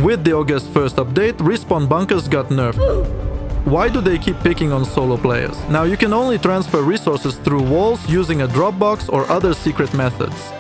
With the August 1st update, respawn bunkers got nerfed. Why do they keep picking on solo players? Now you can only transfer resources through walls using a dropbox or other secret methods.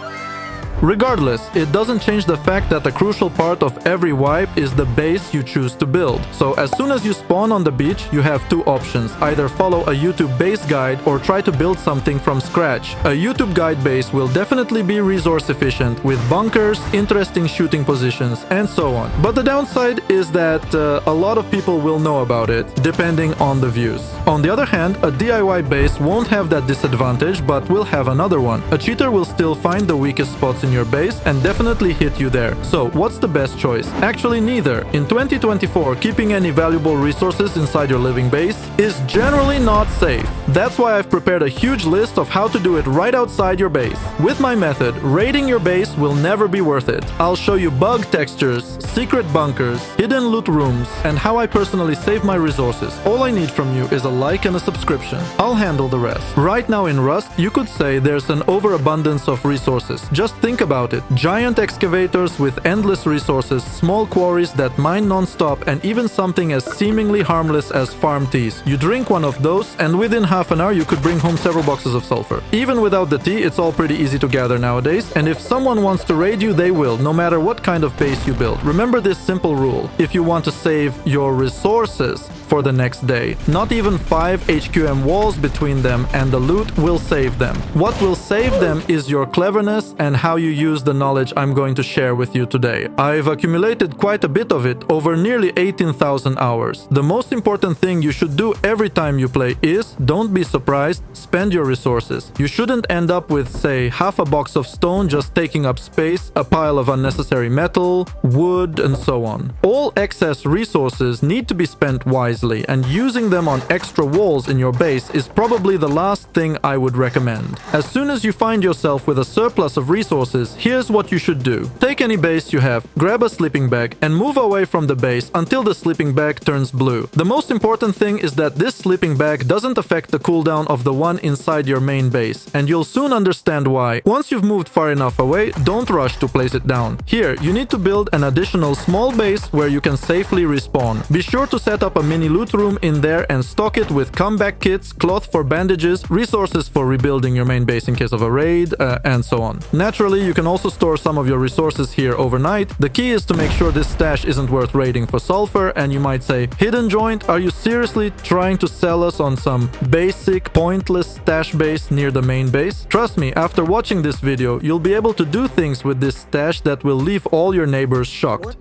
Regardless, it doesn't change the fact that a crucial part of every wipe is the base you choose to build. So as soon as you spawn on the beach, you have two options. Either follow a YouTube base guide or try to build something from scratch. A YouTube guide base will definitely be resource efficient with bunkers, interesting shooting positions, and so on. But the downside is that a lot of people will know about it, depending on the views. On the other hand, a DIY base won't have that disadvantage, but will have another one. A cheater will still find the weakest spots in your base and definitely hit you there. So what's the best choice? Actually neither. In 2024, keeping any valuable resources inside your living base is generally not safe. That's why I've prepared a huge list of how to do it right outside your base. With my method, raiding your base will never be worth it. I'll show you bug textures, secret bunkers, hidden loot rooms, and how I personally save my resources. All I need from you is a like and a subscription. I'll handle the rest. Right now in Rust, you could say there's an overabundance of resources. Just think about it. Giant excavators with endless resources, small quarries that mine non-stop, and even something as seemingly harmless as farm teas. You drink one of those, and within half an hour you could bring home several boxes of sulfur. Even without the tea, it's all pretty easy to gather nowadays, and if someone wants to raid you, they will, no matter what kind of base you build. Remember this simple rule. If you want to save your resources for the next day, not even 5 HQM walls between them and the loot will save them. What will save them is your cleverness and how you use the knowledge I'm going to share with you today. I've accumulated quite a bit of it over nearly 18,000 hours. The most important thing you should do every time you play is, don't be surprised, spend your resources. You shouldn't end up with, say, half a box of stone just taking up space, a pile of unnecessary metal, wood, and so on. All excess resources need to be spent wisely, and using them on extra walls in your base is probably the last thing I would recommend. As soon as you find yourself with a surplus of resources, here's what you should do. Take any base you have, grab a sleeping bag, and move away from the base until the sleeping bag turns blue. The most important thing is that this sleeping bag doesn't affect the cooldown of the one inside your main base, and you'll soon understand why. Once you've moved far enough away, don't rush to place it down. Here, you need to build an additional small base where you can safely respawn. Be sure to set up a mini loot room in there and stock it with comeback kits, cloth for bandages, resources for rebuilding your main base in case of a raid, and so on. Naturally, you can also store some of your resources here overnight. The key is to make sure this stash isn't worth raiding for sulfur, and you might say, hidden joint, are you seriously trying to sell us on some basic, pointless stash base near the main base? Trust me, after watching this video, you'll be able to do things with this stash that will leave all your neighbors shocked.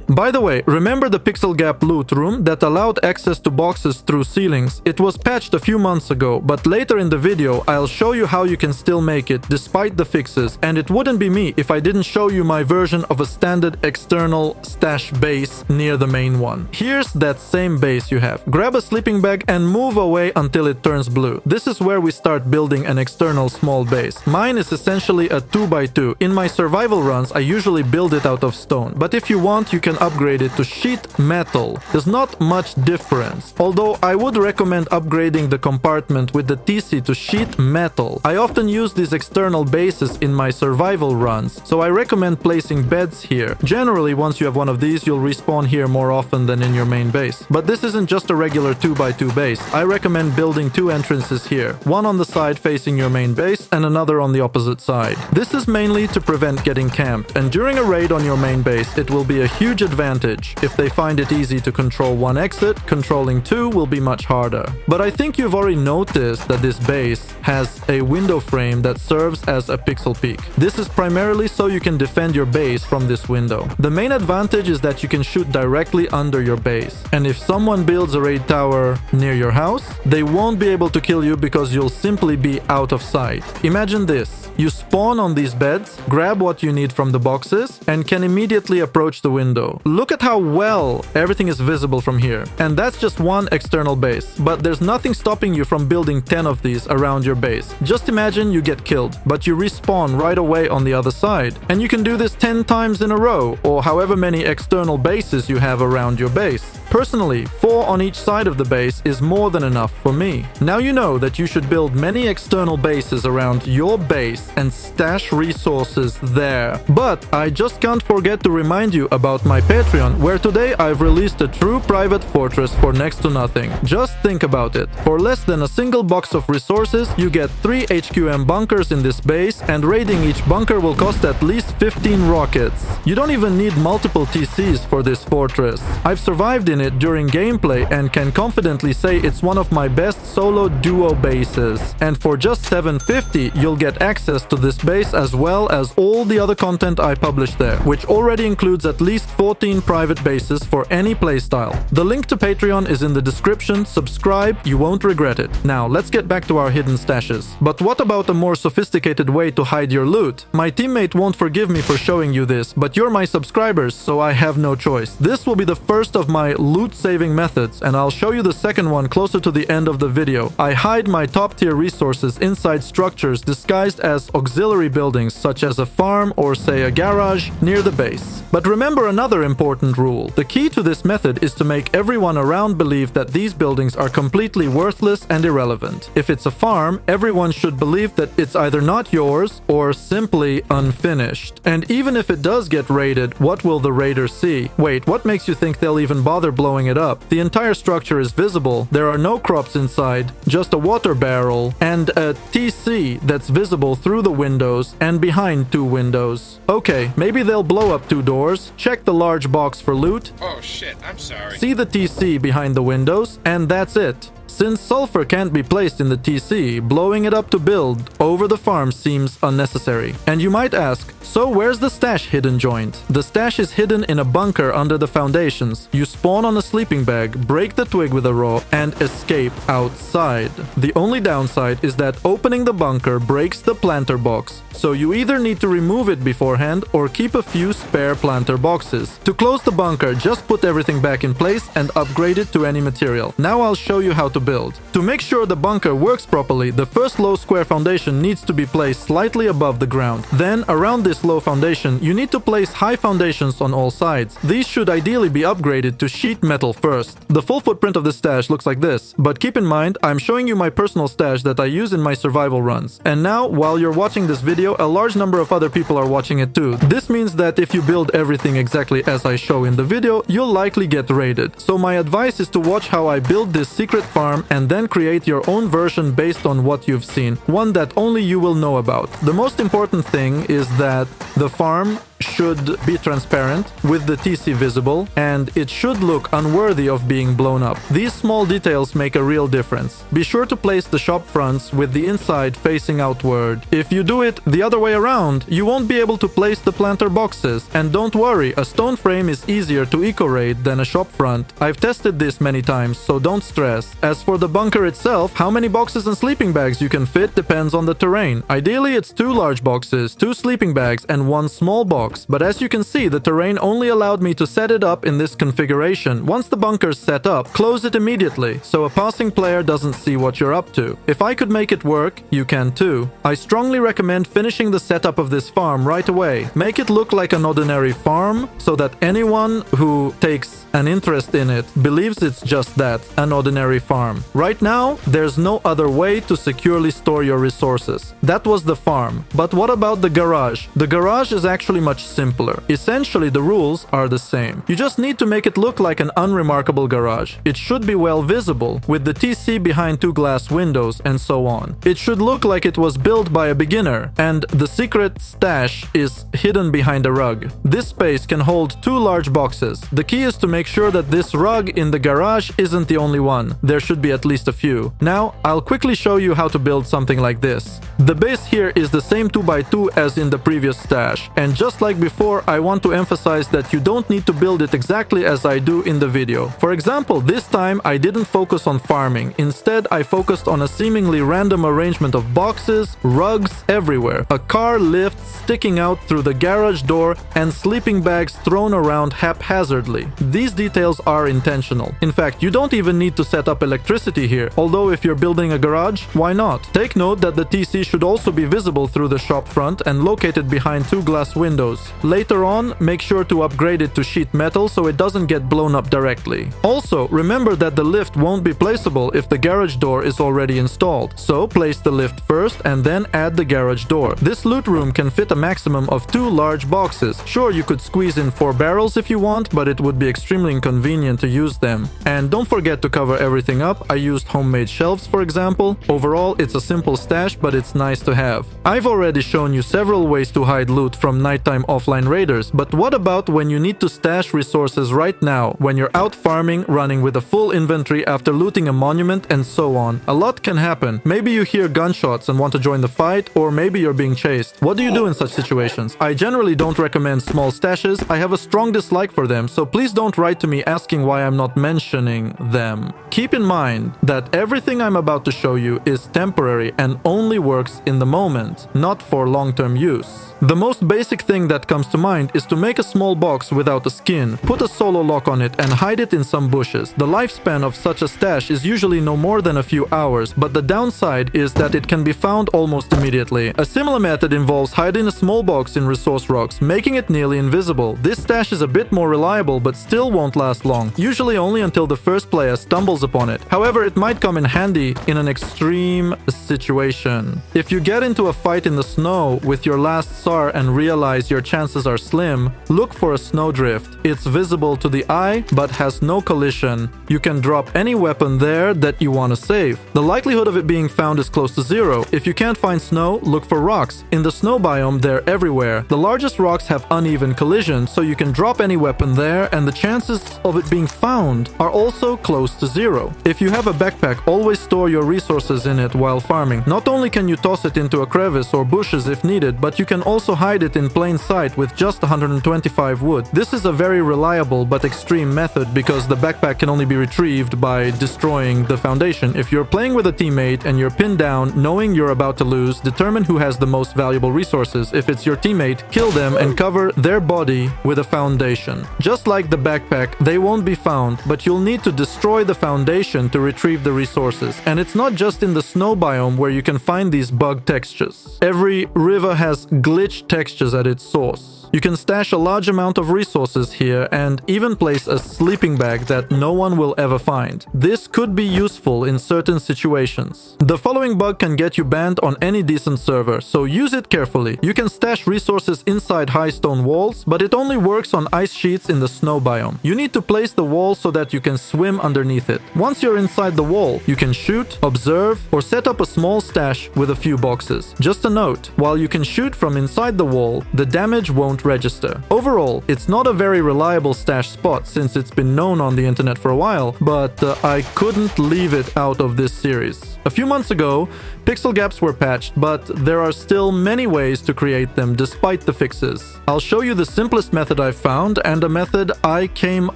By the way, remember the pixel gap loot room that allowed access to boxes through ceilings? It was patched a few months ago, but later in the video I'll show you how you can still make it despite the fixes, and it wouldn't be me if I didn't show you my version of a standard external stash base near the main one. Here's that same base you have. Grab a sleeping bag and move away until it turns blue. This is where we start building an external small base. Mine is essentially a 2x2. In my survival runs I usually build it out of stone, but if you want, you can upgrade it to sheet metal. There's not much difference, although I would recommend upgrading the compartment with the TC to sheet metal. I often use these external bases in my survival runs, so I recommend placing beds here. Generally, once you have one of these, you'll respawn here more often than in your main base. But this isn't just a regular 2x2 base. I recommend building two entrances here, one on the side facing your main base and another on the opposite side. This is mainly to prevent getting camped, and during a raid on your main base, it will be a huge advantage. If they find it easy to control one exit, controlling two will be much harder. But I think you've already noticed that this base has a window frame that serves as a pixel peak. This is primarily so you can defend your base from this window. The main advantage is that you can shoot directly under your base, and if someone builds a raid tower near your house, they won't be able to kill you because you'll simply be out of sight. Imagine this. You spawn on these beds, grab what you need from the boxes, and can immediately approach the window. Look at how well everything is visible from here. And that's just one external base. But there's nothing stopping you from building 10 of these around your base. Just imagine you get killed, but you respawn right away on the other side. And you can do this 10 times in a row, or however many external bases you have around your base. Personally, 4 on each side of the base is more than enough for me. Now you know that you should build many external bases around your base and stash resources there. But I just can't forget to remind you about my Patreon, where today I've released a true private fortress for next to nothing. Just think about it. For less than a single box of resources, you get 3 HQM bunkers in this base, and raiding each bunker will cost at least 15 rockets. You don't even need multiple TCs for this fortress. I've survived in it during gameplay and can confidently say it's one of my best solo duo bases. And for just $7.50, you'll get access to this base as well as all the other content I publish there, which already includes at least 14 private bases for any playstyle. The link to Patreon is in the description. Subscribe, you won't regret it. Now, let's get back to our hidden stashes. But what about a more sophisticated way to hide your loot? My teammate won't forgive me for showing you this, but you're my subscribers, so I have no choice. This will be the first of my loot-saving methods, and I'll show you the second one closer to the end of the video. I hide my top-tier resources inside structures disguised as auxiliary buildings, such as a farm or, say, a garage near the base. But remember another important rule. The key to this method is to make everyone around believe that these buildings are completely worthless and irrelevant. If it's a farm, everyone should believe that it's either not yours or simply unfinished. And even if it does get raided, what will the raider see? Wait, what makes you think they'll even bother blowing it up? The entire structure is visible, there are no crops inside, just a water barrel, and a TC that's visible through the windows and behind 2 windows. Okay, maybe they'll blow up 2 doors, check the large box for loot. Oh shit, I'm sorry. See the TC behind the windows, and that's it. Since sulfur can't be placed in the TC, blowing it up to build over the farm seems unnecessary. And you might ask, so where's the stash hidden joint? The stash is hidden in a bunker under the foundations. You spawn on a sleeping bag, break the twig with a raw, and escape outside. The only downside is that opening the bunker breaks the planter box, so you either need to remove it beforehand or keep a few spare planter boxes. To close the bunker, just put everything back in place and upgrade it to any material. Now I'll show you how to build. To make sure the bunker works properly, the first low square foundation needs to be placed slightly above the ground. Then, around this low foundation, you need to place high foundations on all sides. These should ideally be upgraded to sheet metal first. The full footprint of the stash looks like this, but keep in mind, I'm showing you my personal stash that I use in my survival runs. And now, while you're watching this video, a large number of other people are watching it too. This means that if you build everything exactly as I show in the video, you'll likely get raided. So my advice is to watch how I build this secret farm and then create your own version based on what you've seen, one that only you will know about. The most important thing is that the farm should be transparent with the TC visible, and it should look unworthy of being blown up. These small details make a real difference. Be sure to place the shop fronts with the inside facing outward. If you do it the other way around, you won't be able to place the planter boxes. And don't worry, a stone frame is easier to eco-raid than a shop front. I've tested this many times, so don't stress. As for the bunker itself, how many boxes and sleeping bags you can fit depends on the terrain. Ideally, it's 2 large boxes, 2 sleeping bags, and 1 small box. But as you can see, the terrain only allowed me to set it up in this configuration. Once the bunker's set up, close it immediately, so a passing player doesn't see what you're up to. If I could make it work, you can too. I strongly recommend finishing the setup of this farm right away. Make it look like an ordinary farm, so that anyone who takes an interest in it believes it's just that, an ordinary farm. Right now, there's no other way to securely store your resources. That was the farm. But what about the garage? The garage is actually much simpler. Essentially, the rules are the same. You just need to make it look like an unremarkable garage. It should be well visible, with the TC behind 2 glass windows and so on. It should look like it was built by a beginner, and the secret stash is hidden behind a rug. This space can hold 2 large boxes. The key is to make sure that this rug in the garage isn't the only one. There should be at least a few. Now, I'll quickly show you how to build something like this. The base here is the same 2x2 as in the previous stash, and just like before, I want to emphasize that you don't need to build it exactly as I do in the video. For example, this time I didn't focus on farming. Instead, I focused on a seemingly random arrangement of boxes, rugs everywhere, a car lift sticking out through the garage door, and sleeping bags thrown around haphazardly. These details are intentional. In fact, you don't even need to set up electricity here, although if you're building a garage, why not? Take note that the TC should also be visible through the shop front and located behind 2 glass windows. use. Later on, make sure to upgrade it to sheet metal so it doesn't get blown up directly. Also, remember that the lift won't be placeable if the garage door is already installed, so place the lift first and then add the garage door. This loot room can fit a maximum of 2 large boxes. Sure, you could squeeze in 4 barrels if you want, but it would be extremely inconvenient to use them. And don't forget to cover everything up. I used homemade shelves, for example. Overall, it's a simple stash, but it's nice to have. I've already shown you several ways to hide loot from nighttime offline raiders, but what about when you need to stash resources right now, when you're out farming, running with a full inventory after looting a monument, and so on? A lot can happen. Maybe you hear gunshots and want to join the fight, or maybe you're being chased. What do you do in such situations? I generally don't recommend small stashes. I have a strong dislike for them, so please don't write to me asking why I'm not mentioning them. Keep in mind that everything I'm about to show you is temporary and only works in the moment, not for long-term use. The most basic thing that comes to mind is to make a small box without a skin, put a solo lock on it and hide it in some bushes. The lifespan of such a stash is usually no more than a few hours, but the downside is that it can be found almost immediately. A similar method involves hiding a small box in resource rocks, making it nearly invisible. This stash is a bit more reliable but still won't last long, usually only until the first player stumbles upon it. However, it might come in handy in an extreme situation. If you get into a fight in the snow with your last SAR and realize your chances are slim, look for a snowdrift. It's visible to the eye but has no collision. You can drop any weapon there that you want to save. The likelihood of it being found is close to 0. If you can't find snow, look for rocks. In the snow biome, they're everywhere. The largest rocks have uneven collision, so you can drop any weapon there and the chances of it being found are also close to 0. If you have a backpack, always store your resources in it while farming. Not only can you toss it into a crevice or bushes if needed, but you can also hide it in plain sight with just 125 wood. This is a very reliable but extreme method because the backpack can only be retrieved by destroying the foundation. If you're playing with a teammate and you're pinned down, knowing you're about to lose, determine who has the most valuable resources. If it's your teammate, kill them and cover their body with a foundation. Just like the backpack, they won't be found, but you'll need to destroy the foundation to retrieve the resources. And it's not just in the snow biome where you can find these bug textures. Every river has glitch textures at its source. You can stash a large amount of resources here and even place a sleeping bag that no one will ever find. This could be useful in certain situations. The following bug can get you banned on any decent server, so use it carefully. You can stash resources inside high stone walls, but it only works on ice sheets in the snow biome. You need to place the wall so that you can swim underneath it. Once you're inside the wall, you can shoot, observe, or set up a small stash with a few boxes. Just a note, while you can shoot from inside the wall, the damage won't register. Overall, it's not a very reliable stash spot since it's been known on the internet for a while, but I couldn't leave it out of this series. A few months ago, pixel gaps were patched, but there are still many ways to create them despite the fixes. I'll show you the simplest method I've found and a method I came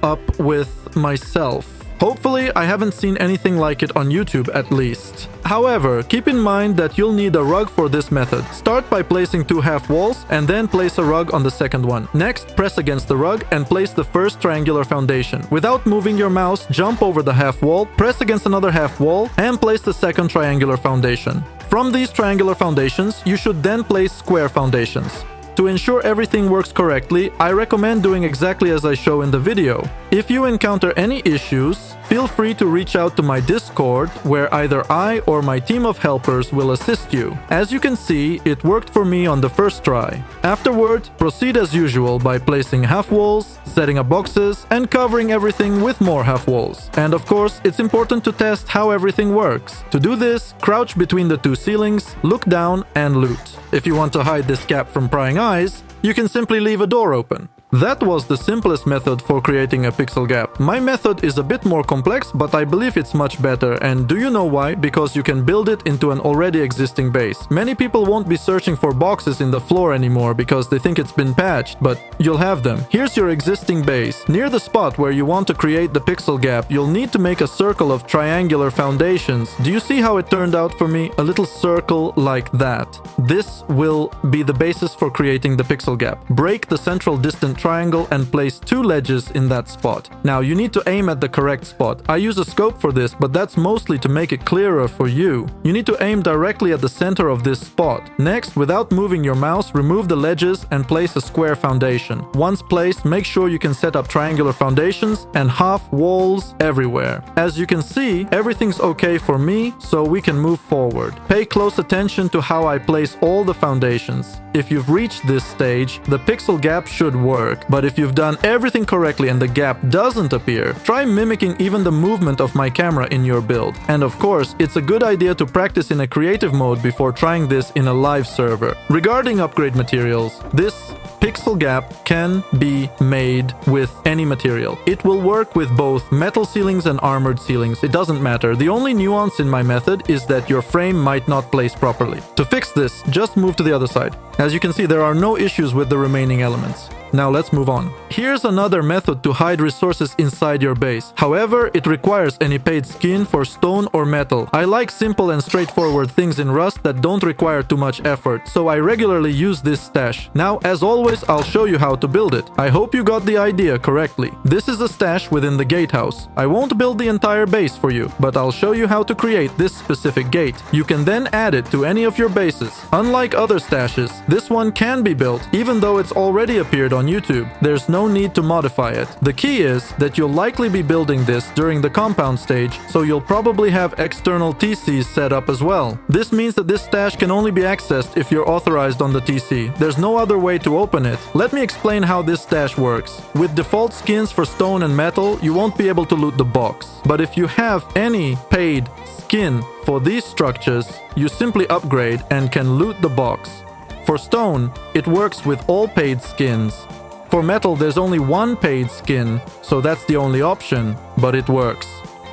up with myself. Hopefully, I haven't seen anything like it on YouTube at least. However, keep in mind that you'll need a rug for this method. Start by placing 2 half walls and then place a rug on the second one. Next, press against the rug and place the first triangular foundation. Without moving your mouse, jump over the half wall, press against another half wall, and place the second triangular foundation. From these triangular foundations, you should then place square foundations. To ensure everything works correctly, I recommend doing exactly as I show in the video. If you encounter any issues, feel free to reach out to my Discord, where either I or my team of helpers will assist you. As you can see, it worked for me on the first try. Afterward, proceed as usual by placing half walls, setting up boxes, and covering everything with more half walls. And of course, it's important to test how everything works. To do this, crouch between the 2 ceilings, look down, and loot. If you want to hide this gap from prying eyes, you can simply leave a door open. That was the simplest method for creating a pixel gap. My method is a bit more complex, but I believe it's much better. And do you know why? Because you can build it into an already existing base. Many people won't be searching for boxes in the floor anymore because they think it's been patched, but you'll have them. Here's your existing base. Near the spot where you want to create the pixel gap, you'll need to make a circle of triangular foundations. Do you see how it turned out for me? A little circle like that. This will be the basis for creating the pixel gap. Break the central distant triangle and place 2 ledges in that spot. Now you need to aim at the correct spot. I use a scope for this, but that's mostly to make it clearer for you. You need to aim directly at the center of this spot. Next, without moving your mouse, remove the ledges and place a square foundation. Once placed, make sure you can set up triangular foundations and half walls everywhere. As you can see, everything's okay for me, so we can move forward. Pay close attention to how I place all the foundations. If you've reached this stage, the pixel gap should work, but if you've done everything correctly and the gap doesn't appear, try mimicking even the movement of my camera in your build. And of course, it's a good idea to practice in a creative mode before trying this in a live server. Regarding upgrade materials, this pixel gap can be made with any material. It will work with both metal ceilings and armored ceilings. It doesn't matter. The only nuance in my method is that your frame might not place properly. To fix this, just move to the other side. As you can see, there are no issues with the remaining elements. Now let's move on. Here's another method to hide resources inside your base. However, it requires any paid skin for stone or metal. I like simple and straightforward things in Rust that don't require too much effort, so I regularly use this stash. Now, as always, I'll show you how to build it. I hope you got the idea correctly. This is a stash within the Gatehouse. I won't build the entire base for you, but I'll show you how to create this specific gate. You can then add it to any of your bases. Unlike other stashes, this one can be built, even though it's already appeared on YouTube. There's no need to modify it. The key is that you'll likely be building this during the compound stage, so you'll probably have external TCs set up as well. This means that this stash can only be accessed if you're authorized on the TC. There's no other way to open it. Let me explain how this stash works. With default skins for stone and metal, you won't be able to loot the box. But if you have any paid skin for these structures, you simply upgrade and can loot the box. For stone, it works with all paid skins. For metal, there's only one paid skin, so that's the only option, but it works.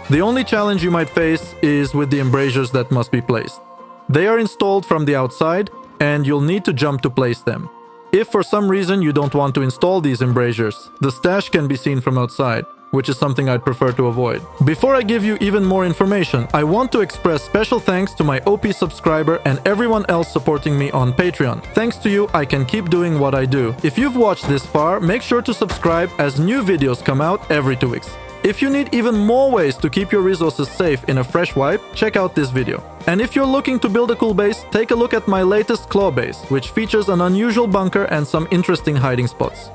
The only challenge you might face is with the embrasures that must be placed. They are installed from the outside, and you'll need to jump to place them. If for some reason you don't want to install these embrasures, the stash can be seen from outside, which is something I'd prefer to avoid. Before I give you even more information, I want to express special thanks to my OP subscriber and everyone else supporting me on Patreon. Thanks to you, I can keep doing what I do. If you've watched this far, make sure to subscribe as new videos come out every 2 weeks. If you need even more ways to keep your resources safe in a fresh wipe, check out this video. And if you're looking to build a cool base, take a look at my latest claw base, which features an unusual bunker and some interesting hiding spots.